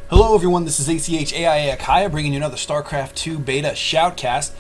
Hello everyone, this is Achaia Achaia bringing you another StarCraft 2 beta shoutcast.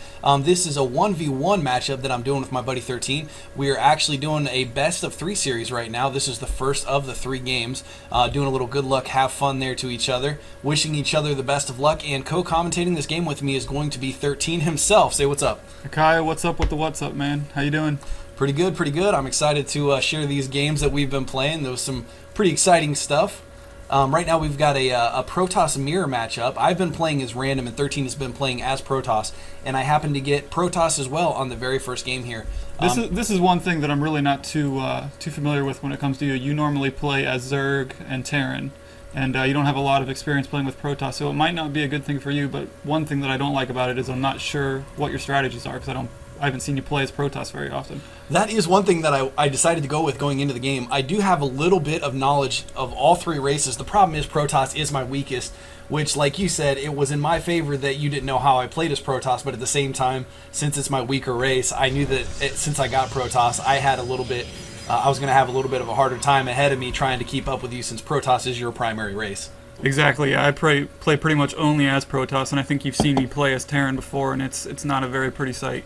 This is a 1v1 matchup that I'm doing with my buddy 13. We are actually doing a best of 3 series right now. This is the first of the 3 games. Doing a little good luck, have fun there to each other. Wishing each other the best of luck, and co-commentating this game with me is going to be 13 himself. Say what's up. Achaia, what's up with the what's up, man? How you doing? Pretty good, pretty good. I'm excited to share these games that we've been playing. There was some pretty exciting stuff. Right now we've got a Protoss mirror matchup. I've been playing as random and 13 has been playing as Protoss, and I happen to get Protoss as well on the very first game here. This is one thing that I'm really not too familiar with when it comes to you. You normally play as Zerg and Terran, and you don't have a lot of experience playing with Protoss, so it might not be a good thing for you, but one thing that I don't like about it is I'm not sure what your strategies are, because I haven't seen you play as Protoss very often. That is one thing that I decided to go with going into the game. I do have a little bit of knowledge of all 3 races. The problem is Protoss is my weakest, which, like you said, it was in my favor that you didn't know how I played as Protoss, but at the same time, since it's my weaker race, I knew that since I got Protoss, I had a little bit, I was going to have a little bit of a harder time ahead of me trying to keep up with you, since Protoss is your primary race. Exactly. I play pretty much only as Protoss, and I think you've seen me play as Terran before, and it's not a very pretty sight.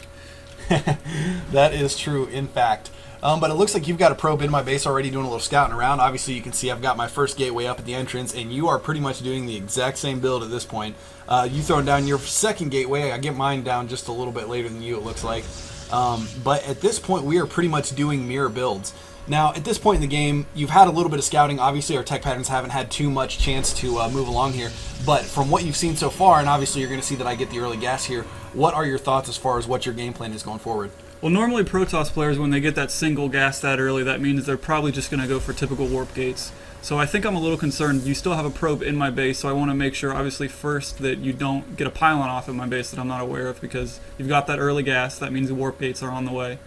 That is true, in fact. But it looks like you've got a probe in my base already doing a little scouting around. Obviously, you can see I've got my first gateway up at the entrance, and you are pretty much doing the exact same build at this point. You throwing down your second gateway. I get mine down just a little bit later than you, it looks like. But at this point, we are pretty much doing mirror builds. Now, at this point in the game, you've had a little bit of scouting. Obviously, our tech patterns haven't had too much chance to move along here. But from what you've seen so far, and obviously you're going to see that I get the early gas here, what are your thoughts as far as what your game plan is going forward? Well, normally Protoss players, when they get that single gas that early, that means they're probably just going to go for typical warp gates. So I think I'm a little concerned. You still have a probe in my base, so I want to make sure, obviously, first that you don't get a pylon off in my base that I'm not aware of, because you've got that early gas. That means the warp gates are on the way.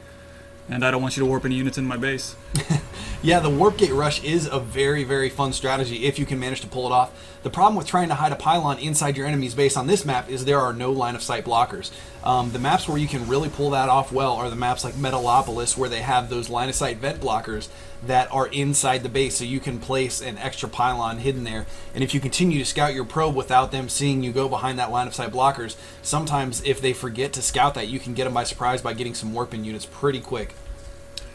And I don't want you to warp any units in my base. Yeah, the warp gate rush is a very, very fun strategy if you can manage to pull it off. The problem with trying to hide a pylon inside your enemy's base on this map is there are no line of sight blockers. The maps where you can really pull that off well are the maps like Metalopolis, where they have those line of sight vent blockers that are inside the base, so you can place an extra pylon hidden there. And if you continue to scout your probe without them seeing you go behind that line of sight blockers, sometimes if they forget to scout that, you can get them by surprise by getting some warping units pretty quick.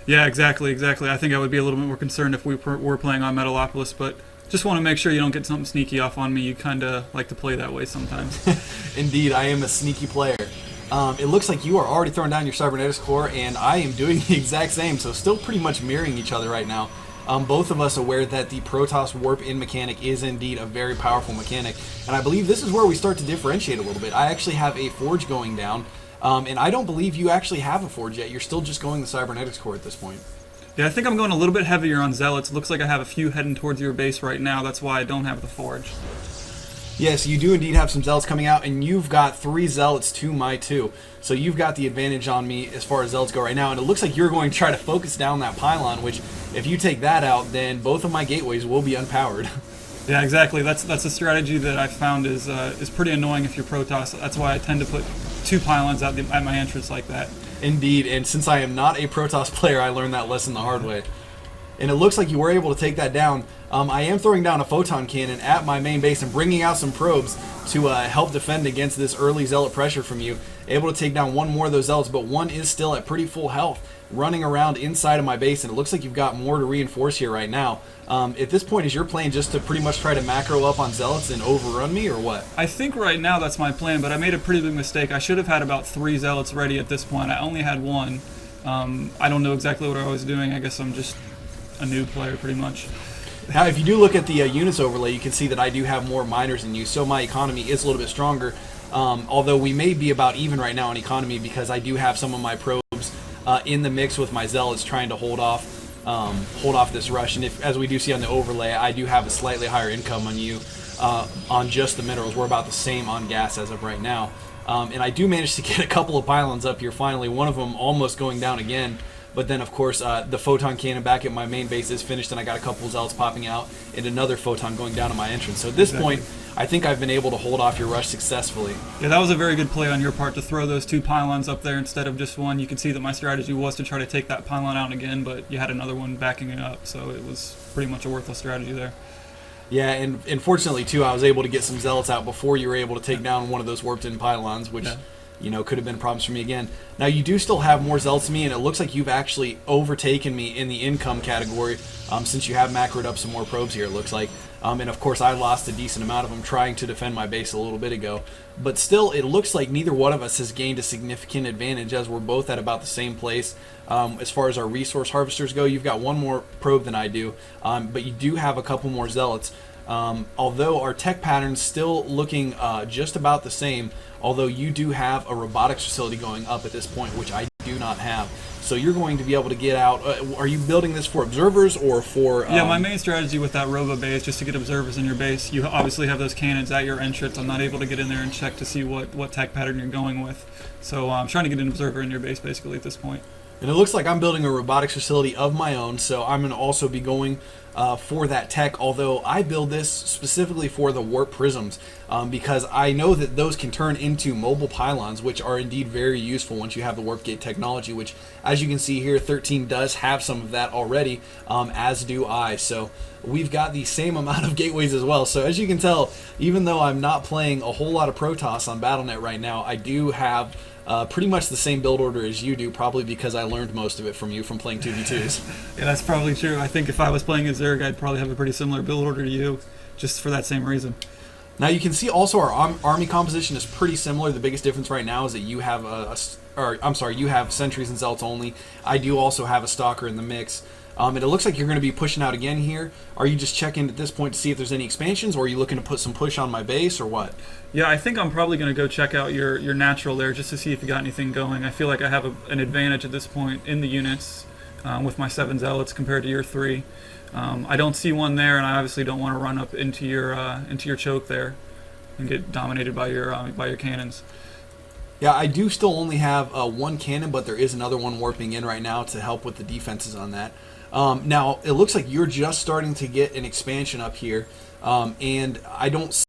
Yeah, exactly. I think I would be a little bit more concerned if we were playing on Metalopolis, but just want to make sure you don't get something sneaky off on me. You kind of like to play that way sometimes. Indeed, I am a sneaky player. It looks like you are already throwing down your cybernetics core, and I am doing the exact same, so still pretty much mirroring each other right now. Both of us aware that the Protoss warp-in mechanic is indeed a very powerful mechanic, and I believe this is where we start to differentiate a little bit. I actually have a forge going down, and I don't believe you actually have a forge yet. You're still just going the cybernetics core at this point. Yeah, I think I'm going a little bit heavier on zealots. It looks like I have a few heading towards your base right now. That's why I don't have the forge. Yes, you do indeed have some zealots coming out, and you've got 3 zealots to my 2. So you've got the advantage on me as far as zealots go right now, and it looks like you're going to try to focus down that pylon, which if you take that out, then both of my gateways will be unpowered. Yeah, exactly. That's a strategy that I've found is pretty annoying if you're Protoss. That's why I tend to put 2 pylons at my entrance like that. Indeed, and since I am not a Protoss player, I learned that lesson the hard way. And it looks like you were able to take that down. I am throwing down a photon cannon at my main base and bringing out some probes to help defend against this early zealot pressure from you. Able to take down one more of those zealots, but one is still at pretty full health, running around inside of my base, and it looks like you've got more to reinforce here right now. At this point, is your plan just to pretty much try to macro up on zealots and overrun me, or what? I think right now that's my plan, but I made a pretty big mistake. I should have had about 3 zealots ready at this point. I only had 1. I don't know exactly what I was doing. I guess I'm just a new player pretty much. Now, if you do look at the units overlay, you can see that I do have more miners than you, so my economy is a little bit stronger. Although we may be about even right now in economy, because I do have some of my probes in the mix with my zealots trying to hold off this rush. And as we do see on the overlay, I do have a slightly higher income on you on just the minerals. We're about the same on gas as of right now. And I do manage to get a couple of pylons up here finally, one of them almost going down again. But then, of course, the photon cannon back at my main base is finished, and I got a couple of zealots popping out and another photon going down to my entrance. So at this point, I think I've been able to hold off your rush successfully. Yeah, that was a very good play on your part to throw those 2 pylons up there instead of just 1. You can see that my strategy was to try to take that pylon out again, but you had another one backing it up, so it was pretty much a worthless strategy there. Yeah, and fortunately too, I was able to get some zealots out before you were able to take down one of those warped-in pylons, which could have been problems for me again. Now you do still have more zealots than me, and it looks like you've actually overtaken me in the income category since you have macroed up some more probes here. It looks like, and of course I lost a decent amount of them trying to defend my base a little bit ago. But still, it looks like neither one of us has gained a significant advantage, as we're both at about the same place. As far as our resource harvesters go, you've got one more probe than I do, but you do have a couple more zealots. Although our tech pattern's still looking just about the same, although you do have a robotics facility going up at this point, which I do not have. So you're going to be able to get out. Are you building this for observers or for... Yeah, my main strategy with that robo bay is just to get observers in your base. You obviously have those cannons at your entrance. I'm not able to get in there and check to see what tech pattern you're going with. So I'm trying to get an observer in your base basically at this point. And it looks like I'm building a robotics facility of my own, so I'm going to also be going for that tech, although I build this specifically for the warp prisms because I know that those can turn into mobile pylons, which are indeed very useful once you have the warp gate technology, which, as you can see here, 13 does have some of that already, as do I. So we've got the same amount of gateways as well. So as you can tell, even though I'm not playing a whole lot of Protoss on Battle.net right now, I do have pretty much the same build order as you do, probably because I learned most of it from you from playing 2v2s. Yeah, that's probably true. I think if I was playing as Zerg, I'd probably have a pretty similar build order to you, just for that same reason. Now you can see also our army composition is pretty similar. The biggest difference right now is that you have you have sentries and zealots only. I do also have a stalker in the mix. And it looks like you're going to be pushing out again here. Are you just checking at this point to see if there's any expansions, or are you looking to put some push on my base, or what? Yeah, I think I'm probably going to go check out your natural there just to see if you got anything going. I feel like I have an advantage at this point in the units with my 7 zealots compared to your 3. I don't see one there, and I obviously don't want to run up into your choke there and get dominated by your cannons. Yeah, I do still only have one cannon, but there is another one warping in right now to help with the defenses on that. Now, it looks like you're just starting to get an expansion up here, and I don't